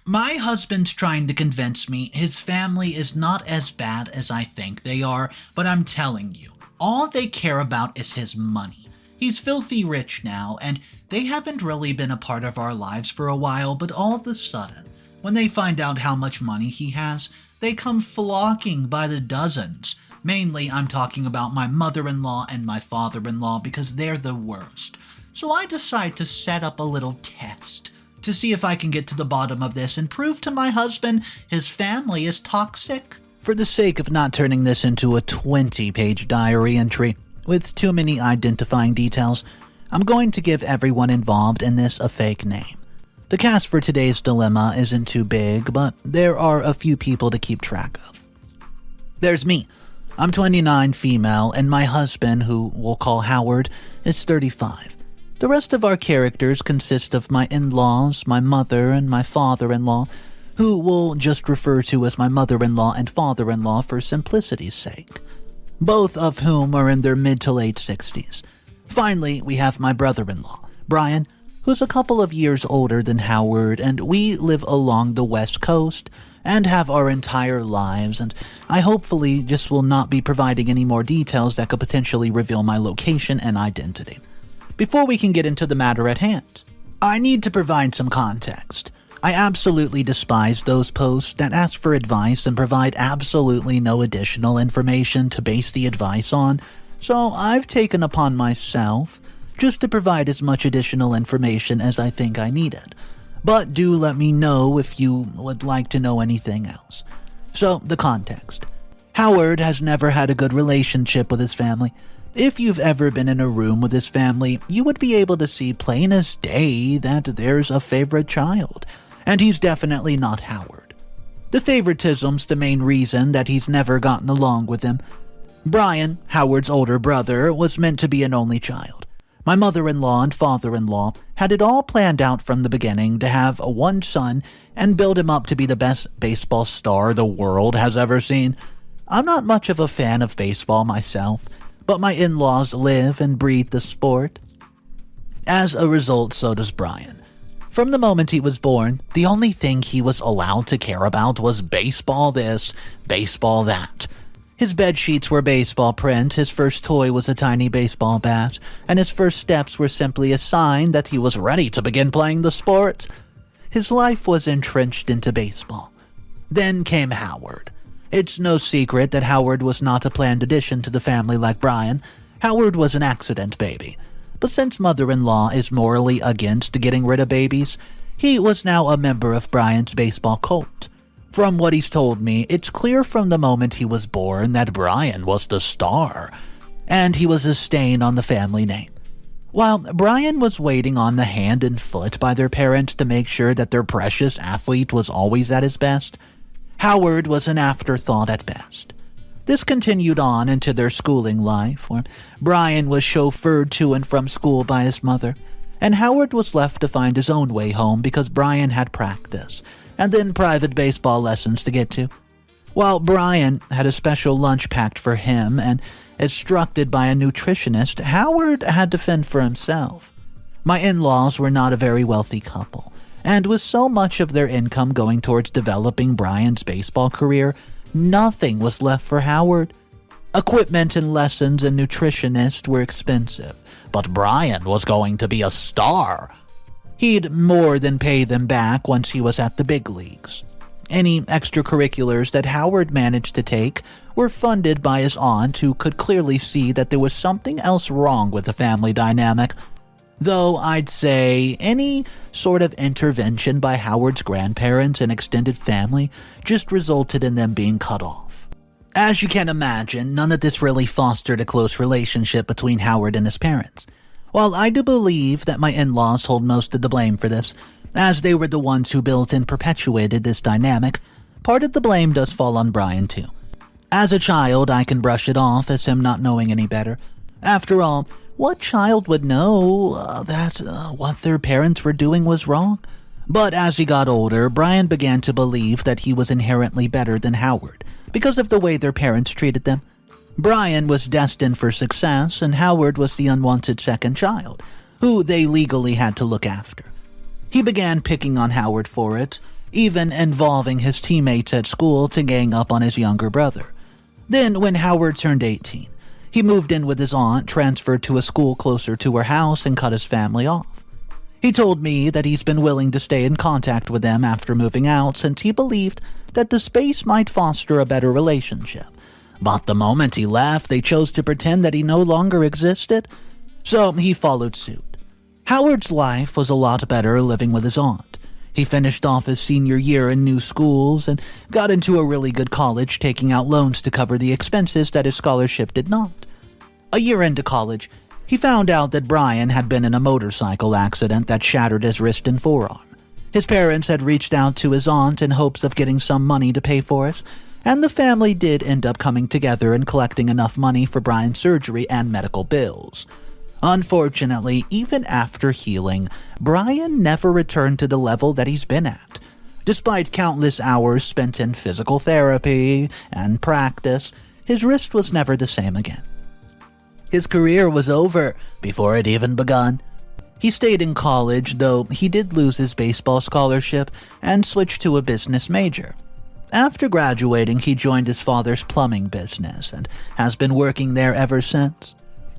My husband's trying to convince me his family is not as bad as I think they are, but I'm telling you, all they care about is his money. He's filthy rich now, and they haven't really been a part of our lives for a while, but all of a sudden, when they find out how much money he has, they come flocking by the dozens. Mainly, I'm talking about my mother-in-law and my father-in-law because they're the worst. So I decide to set up a little test to see if I can get to the bottom of this and prove to my husband his family is toxic. For the sake of not turning this into a 20-page diary entry with too many identifying details, I'm going to give everyone involved in this a fake name. The cast for today's dilemma isn't too big, but there are a few people to keep track of. There's me. I'm 29, female, and my husband, who we'll call Howard, is 35. The rest of our characters consist of my in-laws, my mother, and my father-in-law, who we'll just refer to as my mother-in-law and father-in-law for simplicity's sake, both of whom are in their mid to late 60s. Finally, we have my brother-in-law, Brian, who's a couple of years older than Howard, and we live along the West Coast and have our entire lives, and I hopefully just will not be providing any more details that could potentially reveal my location and identity. Before we can get into the matter at hand, I need to provide some context. I absolutely despise those posts that ask for advice and provide absolutely no additional information to base the advice on, so I've taken upon myself just to provide as much additional information as I think I needed. But do let me know if you would like to know anything else. So, the context. Howard has never had a good relationship with his family. If you've ever been in a room with his family, you would be able to see plain as day that there's a favorite child, and he's definitely not Howard. The favoritism's the main reason that he's never gotten along with him. Brian, Howard's older brother, was meant to be an only child. My mother-in-law and father-in-law had it all planned out from the beginning to have one son and build him up to be the best baseball star the world has ever seen. I'm not much of a fan of baseball myself, but my in-laws live and breathe the sport. As a result, so does Brian. From the moment he was born, the only thing he was allowed to care about was baseball this, baseball that. His bed sheets were baseball print, his first toy was a tiny baseball bat, and his first steps were simply a sign that he was ready to begin playing the sport. His life was entrenched into baseball. Then came Howard. It's no secret that Howard was not a planned addition to the family like Brian. Howard was an accident baby. But since mother-in-law is morally against getting rid of babies, he was now a member of Brian's baseball cult. From what he's told me, it's clear from the moment he was born that Brian was the star, and he was a stain on the family name. While Brian was waiting on the hand and foot by their parents to make sure that their precious athlete was always at his best, Howard was an afterthought at best. This continued on into their schooling life, where Brian was chauffeured to and from school by his mother, and Howard was left to find his own way home because Brian had practice, and then private baseball lessons to get to. While Brian had a special lunch packed for him and instructed by a nutritionist, Howard had to fend for himself. My in-laws were not a very wealthy couple, and with so much of their income going towards developing Brian's baseball career, nothing was left for Howard. Equipment and lessons and nutritionists were expensive, but Brian was going to be a star. He'd more than pay them back once he was at the big leagues. Any extracurriculars that Howard managed to take were funded by his aunt, who could clearly see that there was something else wrong with the family dynamic, though I'd say any sort of intervention by Howard's grandparents and extended family just resulted in them being cut off. As you can imagine, none of this really fostered a close relationship between Howard and his parents. While I do believe that my in-laws hold most of the blame for this, as they were the ones who built and perpetuated this dynamic, part of the blame does fall on Brian too. As a child, I can brush it off as him not knowing any better. After all, what child would know that what their parents were doing was wrong? But as he got older, Brian began to believe that he was inherently better than Howard because of the way their parents treated them. Brian was destined for success, and Howard was the unwanted second child, who they legally had to look after. He began picking on Howard for it. even involving his teammates at school to gang up on his younger brother. Then, when Howard turned 18, he moved in with his aunt, transferred to a school closer to her house, and cut his family off. He told me that he's been willing to stay in contact with them after moving out since he believed that the space might foster a better relationship. But the moment he left, they chose to pretend that he no longer existed, so he followed suit. Howard's life was a lot better living with his aunt. He finished off his senior year in new schools and got into a really good college, taking out loans to cover the expenses that his scholarship did not. A year into college, he found out that Brian had been in a motorcycle accident that shattered his wrist and forearm. His parents had reached out to his aunt in hopes of getting some money to pay for it, and the family did end up coming together and collecting enough money for Brian's surgery and medical bills. Unfortunately, even after healing, Brian never returned to the level that he's been at. Despite countless hours spent in physical therapy and practice, his wrist was never the same again. His career was over before it even begun. He stayed in college, though he did lose his baseball scholarship and switched to a business major. After graduating, he joined his father's plumbing business and has been working there ever since.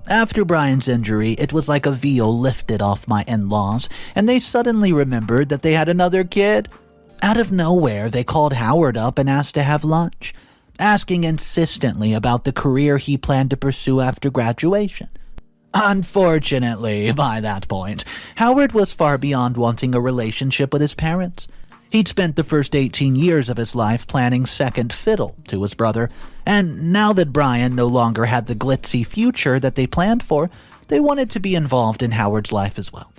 After Brian's injury, it was like a veil lifted off my in-laws, and they suddenly remembered that they had another kid. Out of nowhere, they called Howard up and asked to have lunch, asking insistently about the career he planned to pursue after graduation. Unfortunately, by that point, Howard was far beyond wanting a relationship with his parents. He'd spent the first 18 years of his life planning second fiddle to his brother, and now that Brian no longer had the glitzy future that they planned for, they wanted to be involved in Howard's life as well.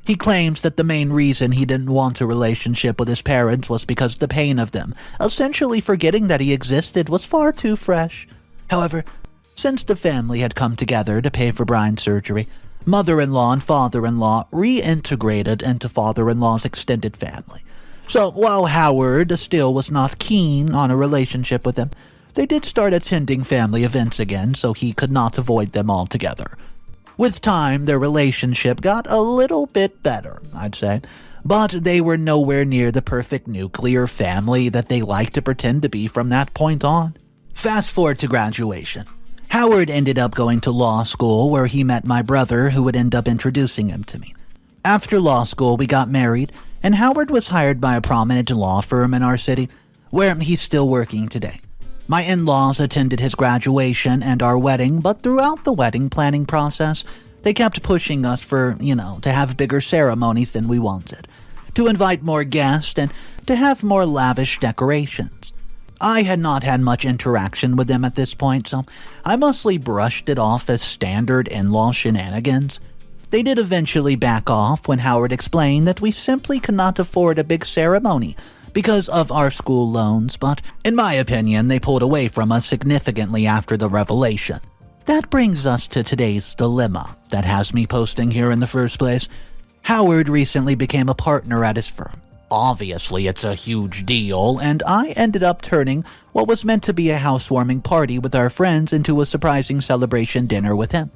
He claims that the main reason he didn't want a relationship with his parents was because the pain of them, essentially forgetting that he existed, was far too fresh. However, since the family had come together to pay for Brian's surgery, mother-in-law and father-in-law reintegrated into father-in-law's extended family. So while Howard still was not keen on a relationship with them, they did start attending family events again, so he could not avoid them altogether. With time, their relationship got a little bit better, I'd say, but they were nowhere near the perfect nuclear family that they liked to pretend to be from that point on. Fast forward to graduation. Howard ended up going to law school, where he met my brother, who would end up introducing him to me. After law school, we got married, and Howard was hired by a prominent law firm in our city, where he's still working today. My in-laws attended his graduation and our wedding, but throughout the wedding planning process, they kept pushing us for, to have bigger ceremonies than we wanted, to invite more guests, and to have more lavish decorations. I had not had much interaction with them at this point, so I mostly brushed it off as standard in-law shenanigans. They did eventually back off when Howard explained that we simply could not afford a big ceremony because of our school loans, but in my opinion, they pulled away from us significantly after the revelation. That brings us to today's dilemma that has me posting here in the first place. Howard recently became a partner at his firm. Obviously, it's a huge deal, and I ended up turning what was meant to be a housewarming party with our friends into a surprising celebration dinner with him.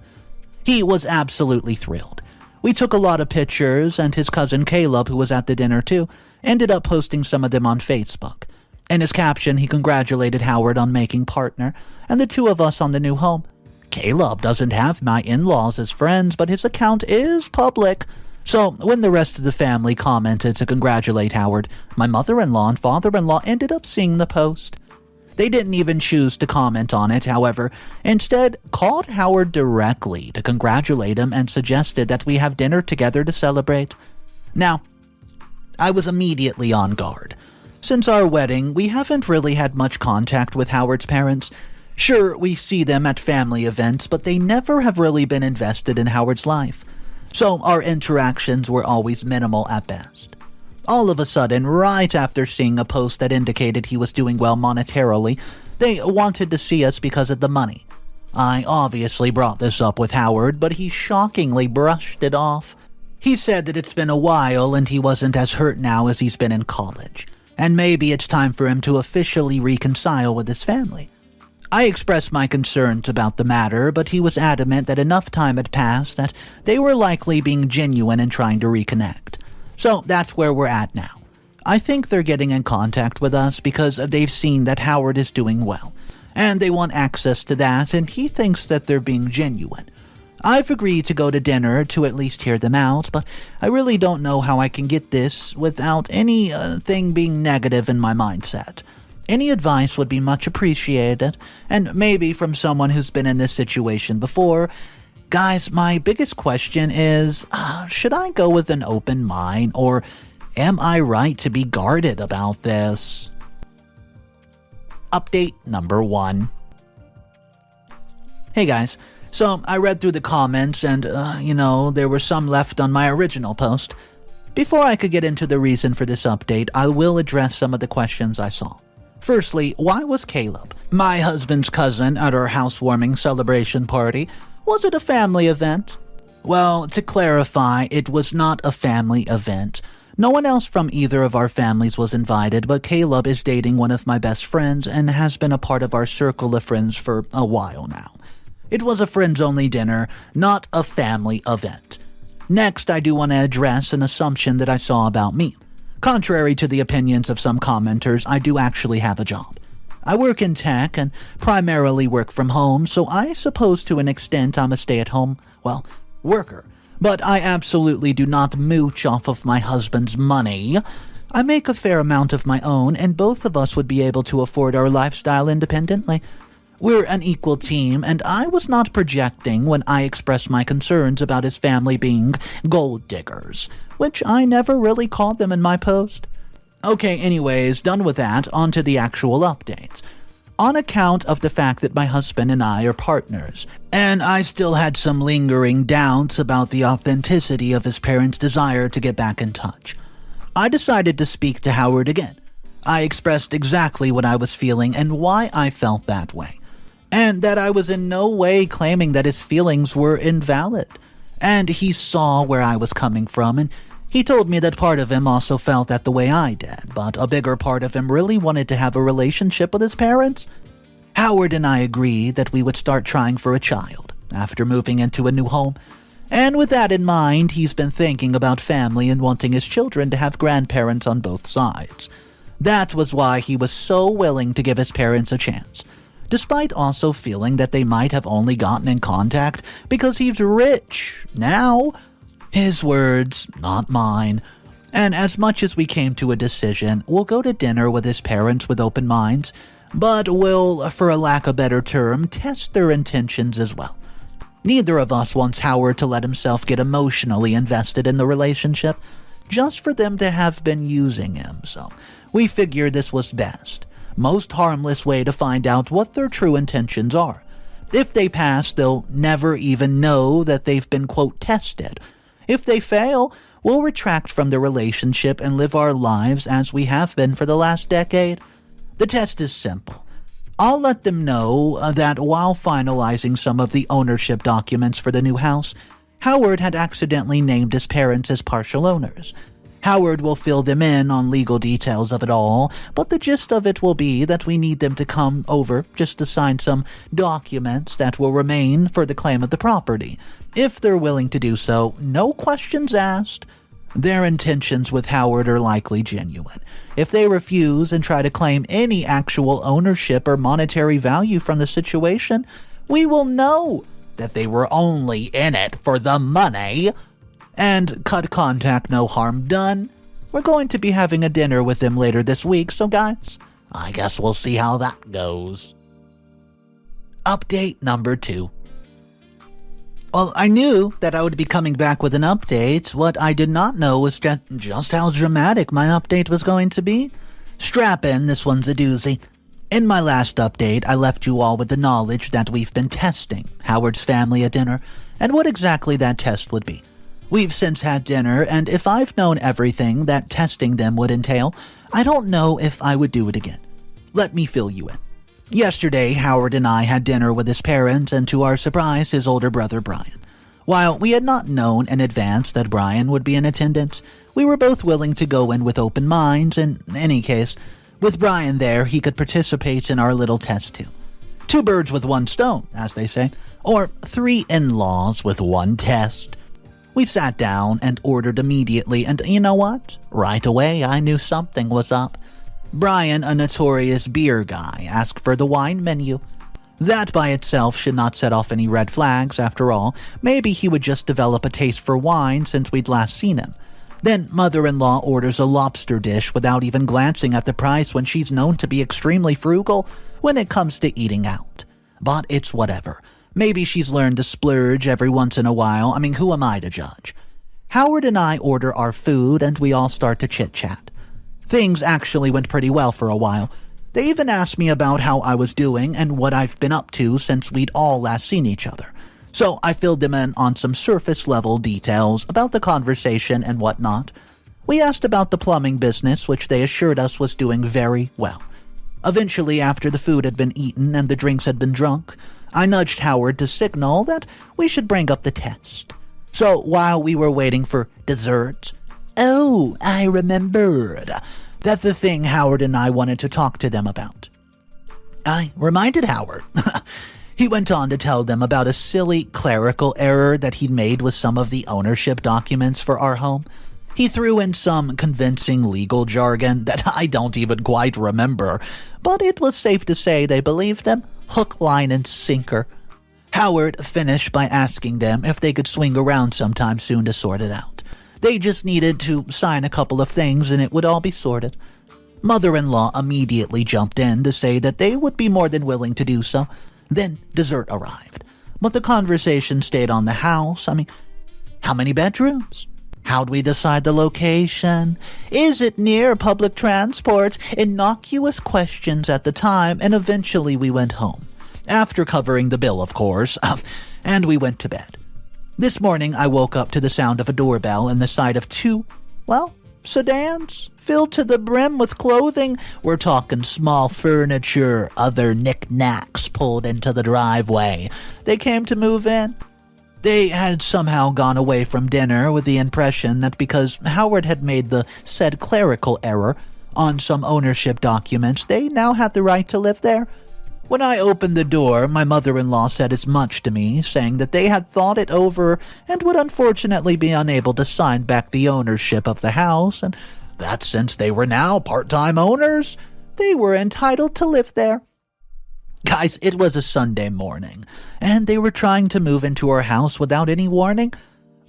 He was absolutely thrilled. We took a lot of pictures, and his cousin Caleb, who was at the dinner too, ended up posting some of them on Facebook. In his caption, he congratulated Howard on making partner, and the two of us on the new home. Caleb doesn't have my in-laws as friends, but his account is public. So when the rest of the family commented to congratulate Howard, my mother-in-law and father-in-law ended up seeing the post. They didn't even choose to comment on it, however, instead called Howard directly to congratulate him and suggested that we have dinner together to celebrate. Now, I was immediately on guard. Since our wedding, we haven't really had much contact with Howard's parents. Sure, we see them at family events, but they never have really been invested in Howard's life. So our interactions were always minimal at best. All of a sudden, right after seeing a post that indicated he was doing well monetarily, they wanted to see us because of the money. I obviously brought this up with Howard, but he shockingly brushed it off. He said that it's been a while and he wasn't as hurt now as he's been in college, and maybe it's time for him to officially reconcile with his family. I expressed my concerns about the matter, but he was adamant that enough time had passed that they were likely being genuine and trying to reconnect. So that's where we're at now. I think they're getting in contact with us because they've seen that Howard is doing well, and they want access to that, and he thinks that they're being genuine. I've agreed to go to dinner to at least hear them out, but I really don't know how I can get this without anything being negative in my mindset. Any advice would be much appreciated, and maybe from someone who's been in this situation before. Guys, my biggest question is, should I go with an open mind, or am I right to be guarded about this? Update number 1. Hey guys, so I read through the comments and, there were some left on my original post. Before I could get into the reason for this update, I will address some of the questions I saw. Firstly, why was Caleb, my husband's cousin, at our housewarming celebration party? Was it a family event? Well, to clarify, it was not a family event. No one else from either of our families was invited, but Caleb is dating one of my best friends and has been a part of our circle of friends for a while now. It was a friends-only dinner, not a family event. Next, I do want to address an assumption that I saw about me. Contrary to the opinions of some commenters, I do actually have a job. I work in tech and primarily work from home, so I suppose to an extent I'm a stay-at-home, worker. But I absolutely do not mooch off of my husband's money. I make a fair amount of my own, and both of us would be able to afford our lifestyle independently. We're an equal team, and I was not projecting when I expressed my concerns about his family being gold diggers, which I never really called them in my post. Okay, anyways, done with that, on to the actual updates. On account of the fact that my husband and I are partners, and I still had some lingering doubts about the authenticity of his parents' desire to get back in touch, I decided to speak to Howard again. I expressed exactly what I was feeling and why I felt that way, and that I was in no way claiming that his feelings were invalid. And he saw where I was coming from, and he told me that part of him also felt that the way I did, but a bigger part of him really wanted to have a relationship with his parents. Howard and I agreed that we would start trying for a child after moving into a new home, and with that in mind, he's been thinking about family and wanting his children to have grandparents on both sides. That was why he was so willing to give his parents a chance, despite also feeling that they might have only gotten in contact because he's rich now. His words, not mine. And as much as we came to a decision, we'll go to dinner with his parents with open minds, but we'll, for a lack of a better term, test their intentions as well. Neither of us wants Howard to let himself get emotionally invested in the relationship, just for them to have been using him, so we figured this was best, most harmless way to find out what their true intentions are. If they pass, they'll never even know that they've been, quote, tested. If they fail, we'll retract from the relationship and live our lives as we have been for the last decade. The test is simple. I'll let them know that while finalizing some of the ownership documents for the new house, Howard had accidentally named his parents as partial owners. Howard will fill them in on legal details of it all, but the gist of it will be that we need them to come over just to sign some documents that will remain for the claim of the property. If they're willing to do so, no questions asked. Their intentions with Howard are likely genuine. If they refuse and try to claim any actual ownership or monetary value from the situation, we will know that they were only in it for the money. And cut contact, no harm done. We're going to be having a dinner with them later this week, so guys, I guess we'll see how that goes. Update number 2. Well, I knew that I would be coming back with an update. What I did not know was just how dramatic my update was going to be. Strap in, this one's a doozy. In my last update, I left you all with the knowledge that we've been testing Howard's family at dinner, and what exactly that test would be. We've since had dinner, and if I've known everything that testing them would entail, I don't know if I would do it again. Let me fill you in. Yesterday, Howard and I had dinner with his parents, and to our surprise, his older brother Brian. While we had not known in advance that Brian would be in attendance, we were both willing to go in with open minds. In any case, with Brian there, he could participate in our little test too. 2 birds with 1 stone, as they say, or 3 in-laws with 1 test. We sat down and ordered immediately, and you know what? Right away I knew something was up. Brian, a notorious beer guy, asked for the wine menu. That by itself should not set off any red flags, after all. Maybe he would just develop a taste for wine since we'd last seen him. Then mother-in-law orders a lobster dish without even glancing at the price when she's known to be extremely frugal when it comes to eating out. But it's whatever. Maybe she's learned to splurge every once in a while. I mean, who am I to judge? Howard and I order our food and we all start to chit-chat. Things actually went pretty well for a while. They even asked me about how I was doing and what I've been up to since we'd all last seen each other. So I filled them in on some surface-level details about the conversation and whatnot. We asked about the plumbing business, which they assured us was doing very well. Eventually, after the food had been eaten and the drinks had been drunk, I nudged Howard to signal that we should bring up the test. So while we were waiting for dessert, I remembered that the thing Howard and I wanted to talk to them about. I reminded Howard. He went on to tell them about a silly clerical error that he'd made with some of the ownership documents for our home. He threw in some convincing legal jargon that I don't even quite remember, but it was safe to say they believed them, hook, line, and sinker. Howard finished by asking them if they could swing around sometime soon to sort it out. They just needed to sign a couple of things and it would all be sorted. Mother-in-law immediately jumped in to say that they would be more than willing to do so. Then dessert arrived. But the conversation stayed on the house. I mean, how many bedrooms? How'd we decide the location? Is it near public transport? Innocuous questions at the time, and eventually we went home. After covering the bill, of course, and we went to bed. This morning I woke up to the sound of a doorbell and the sight of two, sedans filled to the brim with clothing. We're talking small furniture, other knickknacks pulled into the driveway. They came to move in. They had somehow gone away from dinner with the impression that because Howard had made the said clerical error on some ownership documents, they now had the right to live there. When I opened the door, my mother-in-law said as much to me, saying that they had thought it over and would unfortunately be unable to sign back the ownership of the house, and that since they were now part-time owners, they were entitled to live there. Guys, it was a Sunday morning, and they were trying to move into our house without any warning.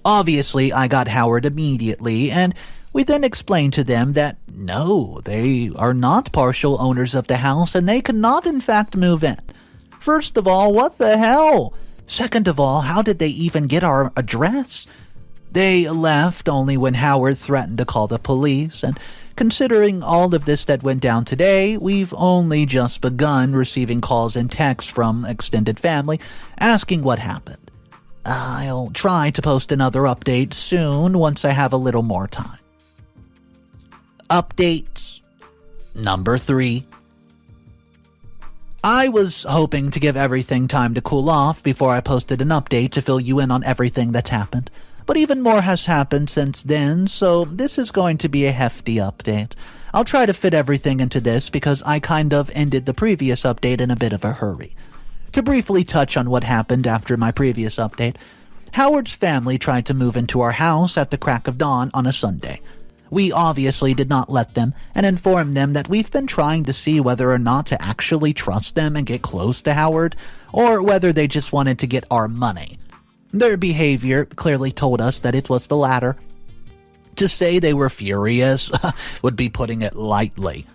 Obviously, I got Howard immediately, and we then explained to them that no, they are not partial owners of the house, and they cannot in fact move in. First of all, what the hell? Second of all, how did they even get our address? They left only when Howard threatened to call the police, and considering all of this that went down today, we've only just begun receiving calls and texts from extended family asking what happened. I'll try to post another update soon once I have a little more time. Update number 3. I was hoping to give everything time to cool off before I posted an update to fill you in on everything that's happened. But even more has happened since then, so this is going to be a hefty update. I'll try to fit everything into this because I kind of ended the previous update in a bit of a hurry. To briefly touch on what happened after my previous update, Howard's family tried to move into our house at the crack of dawn on a Sunday. We obviously did not let them and informed them that we've been trying to see whether or not to actually trust them and get close to Howard, or whether they just wanted to get our money. Their behavior clearly told us that it was the latter. To say they were furious would be putting it lightly.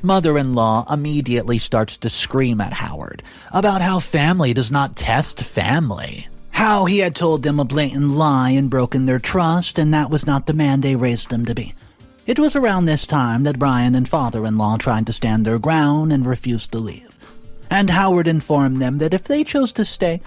Mother-in-law immediately starts to scream at Howard about how family does not test family. How he had told them a blatant lie and broken their trust, and that was not the man they raised them to be. It was around this time that Brian and father-in-law tried to stand their ground and refused to leave. And Howard informed them that if they chose to stay,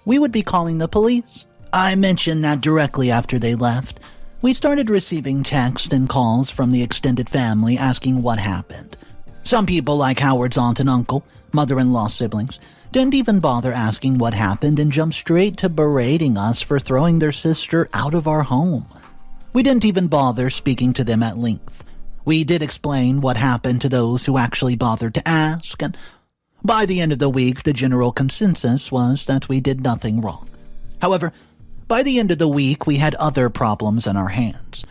we would be calling the police. I mentioned that directly after they left. We started receiving texts and calls from the extended family asking what happened. Some people, like Howard's aunt and uncle, mother-in-law siblings, didn't even bother asking what happened and jumped straight to berating us for throwing their sister out of our home. We didn't even bother speaking to them at length. We did explain what happened to those who actually bothered to ask, and by the end of the week, the general consensus was that we did nothing wrong. However, By the end of the week, we had other problems in our hands.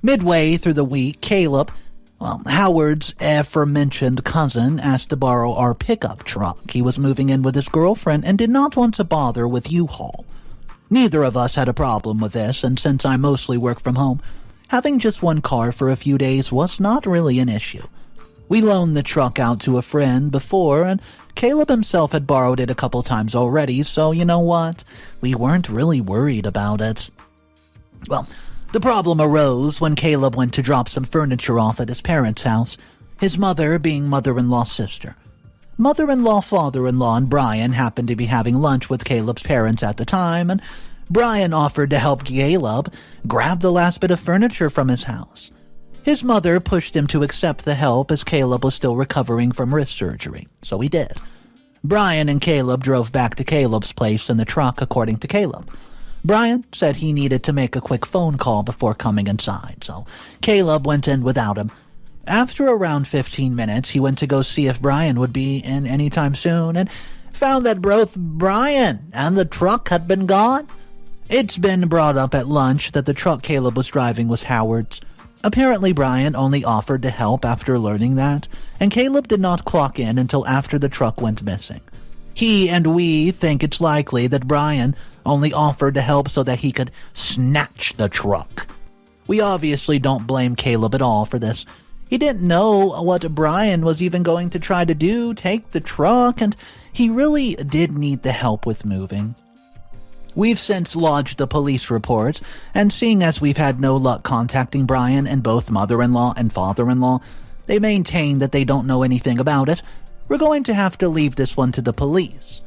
Midway through the week, Caleb, Howard's aforementioned cousin, asked to borrow our pickup truck. He was moving in with his girlfriend and did not want to bother with U-Haul. Neither of us had a problem with this, and since I mostly work from home, having just one car for a few days was not really an issue. We loaned the truck out to a friend before, and Caleb himself had borrowed it a couple times already, so you know what? We weren't really worried about it. The problem arose when Caleb went to drop some furniture off at his parents' house, his mother being mother-in-law's sister. Mother-in-law, father-in-law, and Brian happened to be having lunch with Caleb's parents at the time, and Brian offered to help Caleb grab the last bit of furniture from his house. His mother pushed him to accept the help as Caleb was still recovering from wrist surgery, so he did. Brian and Caleb drove back to Caleb's place in the truck, according to Caleb. Brian said he needed to make a quick phone call before coming inside, so Caleb went in without him. After around 15 minutes, he went to go see if Brian would be in anytime soon and found that both Brian and the truck had been gone. It's been brought up at lunch that the truck Caleb was driving was Howard's. Apparently, Brian only offered to help after learning that, and Caleb did not clock in until after the truck went missing. He and we think it's likely that Brian only offered to help so that he could snatch the truck. We obviously don't blame Caleb at all for this. He didn't know what Brian was even going to try to do, take the truck, and he really did need the help with moving. We've since lodged a police report, and seeing as we've had no luck contacting Brian and both mother-in-law and father-in-law, they maintain that they don't know anything about it. We're going to have to leave this one to the police.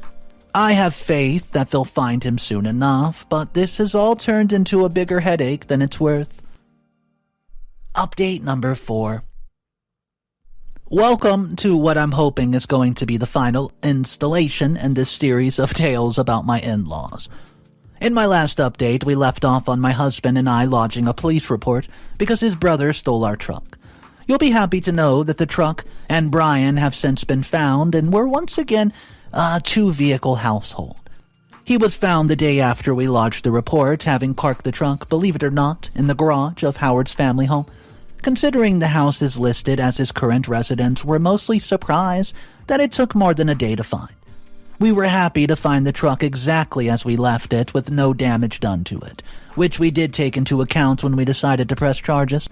I have faith that they'll find him soon enough, but this has all turned into a bigger headache than it's worth. Update number 4. Welcome to what I'm hoping is going to be the final installation in this series of tales about my in-laws. In my last update, we left off on my husband and I lodging a police report because his brother stole our truck. You'll be happy to know that the truck and Brian have since been found, and we're once again a 2-vehicle household. He was found the day after we lodged the report, having parked the truck, believe it or not, in the garage of Howard's family home. Considering the house is listed as his current residence, we're mostly surprised that it took more than a day to find. We were happy to find the truck exactly as we left it, with no damage done to it, which we did take into account when we decided to press charges.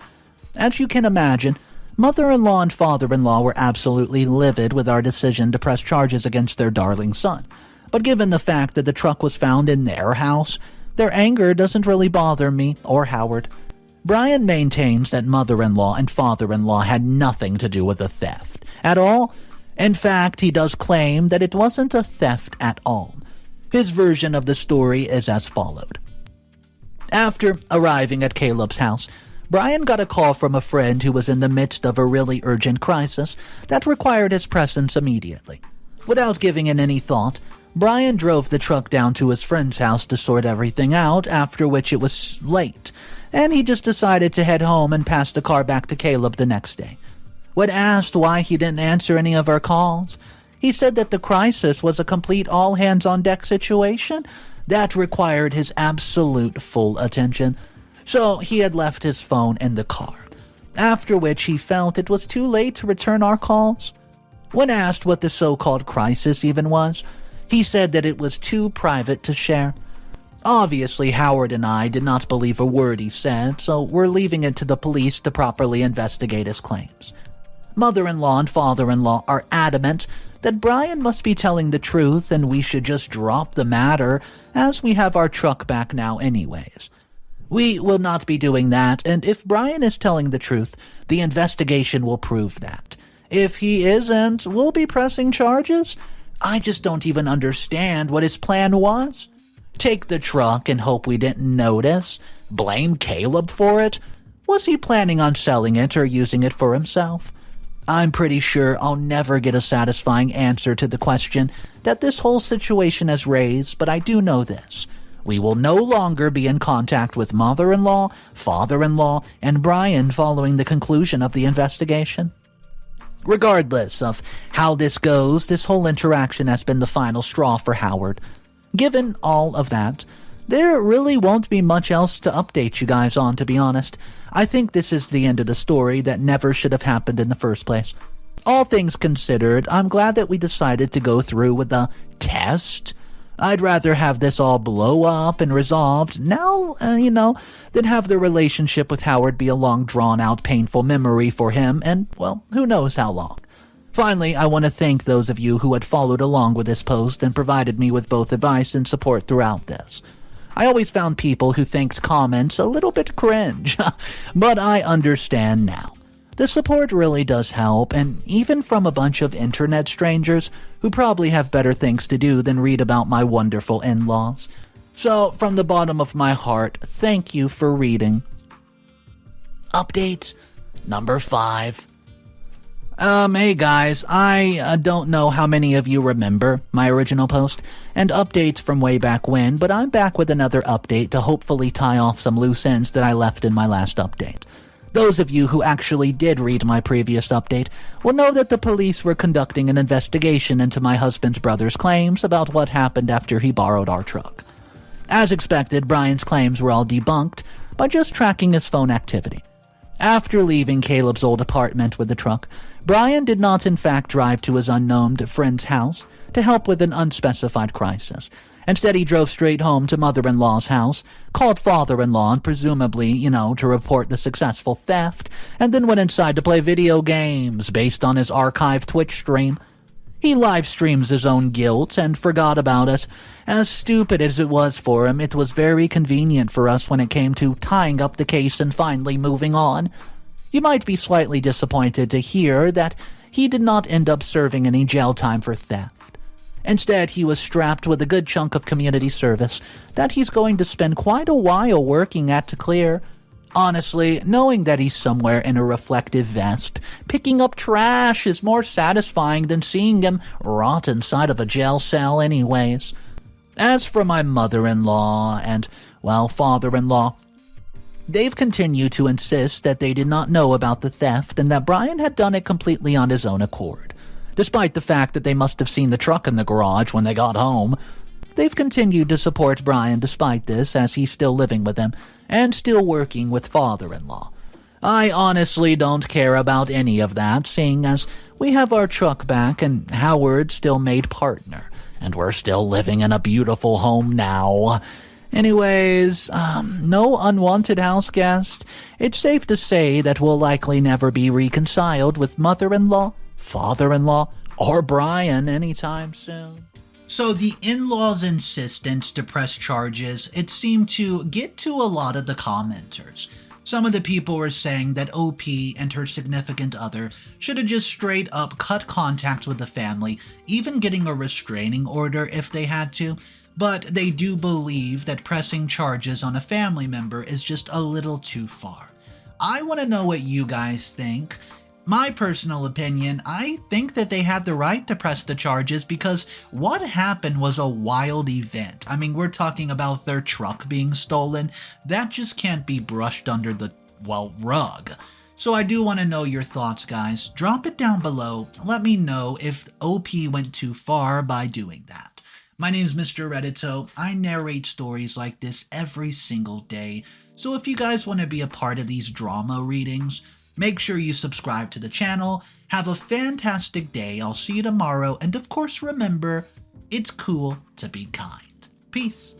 As you can imagine, mother-in-law and father-in-law were absolutely livid with our decision to press charges against their darling son. But given the fact that the truck was found in their house, their anger doesn't really bother me or Howard. Brian maintains that mother-in-law and father-in-law had nothing to do with the theft at all. In fact, he does claim that it wasn't a theft at all. His version of the story is as followed. After arriving at Caleb's house, Brian got a call from a friend who was in the midst of a really urgent crisis that required his presence immediately. Without giving it any thought, Brian drove the truck down to his friend's house to sort everything out, after which it was late, and he just decided to head home and pass the car back to Caleb the next day. When asked why he didn't answer any of our calls, he said that the crisis was a complete all-hands-on-deck situation that required his absolute full attention, so he had left his phone in the car, after which he felt it was too late to return our calls. When asked what the so-called crisis even was, he said that it was too private to share. Obviously, Howard and I did not believe a word he said, so we're leaving it to the police to properly investigate his claims. Mother-in-law and father-in-law are adamant that Brian must be telling the truth and we should just drop the matter, as we have our truck back now anyways. We will not be doing that, and if Brian is telling the truth, the investigation will prove that. If he isn't, we'll be pressing charges. I just don't even understand what his plan was. Take the truck and hope we didn't notice? Blame Caleb for it? Was he planning on selling it or using it for himself? I'm pretty sure I'll never get a satisfying answer to the question that this whole situation has raised, but I do know this. We will no longer be in contact with mother-in-law, father-in-law, and Brian following the conclusion of the investigation. Regardless of how this goes, this whole interaction has been the final straw for Howard. Given all of that, There really won't be much else to update you guys on, to be honest. I think this is the end of the story that never should have happened in the first place. All things considered, I'm glad that we decided to go through with the test. I'd rather have this all blow up and resolved now, than have the relationship with Howard be a long, drawn-out, painful memory for him, and, well, who knows how long. Finally, I want to thank those of you who had followed along with this post and provided me with both advice and support throughout this. I always found people who thanked comments a little bit cringe, but I understand now. The support really does help, and even from a bunch of internet strangers who probably have better things to do than read about my wonderful in-laws. So, from the bottom of my heart, thank you for reading. Update number 5. Hey guys, I don't know how many of you remember my original post and updates from way back when, but I'm back with another update to hopefully tie off some loose ends that I left in my last update. Those of you who actually did read my previous update will know that the police were conducting an investigation into my husband's brother's claims about what happened after he borrowed our truck. As expected, Brian's claims were all debunked by just tracking his phone activity. After leaving Caleb's old apartment with the truck, Brian did not in fact drive to his unknown friend's house to help with an unspecified crisis. Instead, he drove straight home to mother-in-law's house, called father-in-law, and presumably, to report the successful theft, and then went inside to play video games based on his archived Twitch stream. He live streams his own guilt and forgot about it. As stupid as it was for him, it was very convenient for us when it came to tying up the case and finally moving on. You might be slightly disappointed to hear that he did not end up serving any jail time for theft. Instead, he was strapped with a good chunk of community service that he's going to spend quite a while working at to clear. Honestly, knowing that he's somewhere in a reflective vest, picking up trash is more satisfying than seeing him rot inside of a jail cell anyways. As for my mother-in-law and, father-in-law, they've continued to insist that they did not know about the theft and that Brian had done it completely on his own accord. Despite the fact that they must have seen the truck in the garage when they got home, they've continued to support Brian despite this, as he's still living with them and still working with father-in-law. I honestly don't care about any of that, seeing as we have our truck back and Howard still made partner, and we're still living in a beautiful home now. Anyways, no unwanted house guest. It's safe to say that we'll likely never be reconciled with mother-in-law, father-in-law, or Brian anytime soon. So the in-laws' insistence to press charges, it seemed to get to a lot of the commenters. Some of the people were saying that OP and her significant other should have just straight up cut contact with the family, even getting a restraining order if they had to, but they do believe that pressing charges on a family member is just a little too far. I want to know what you guys think. My personal opinion, I think that they had the right to press the charges because what happened was a wild event. I mean, we're talking about their truck being stolen. That just can't be brushed under the, rug. So I do want to know your thoughts, guys. Drop it down below. Let me know if OP went too far by doing that. My name's Mr. Reddito. I narrate stories like this every single day. So if you guys want to be a part of these drama readings, make sure you subscribe to the channel. Have a fantastic day. I'll see you tomorrow. And of course, remember, it's cool to be kind. Peace.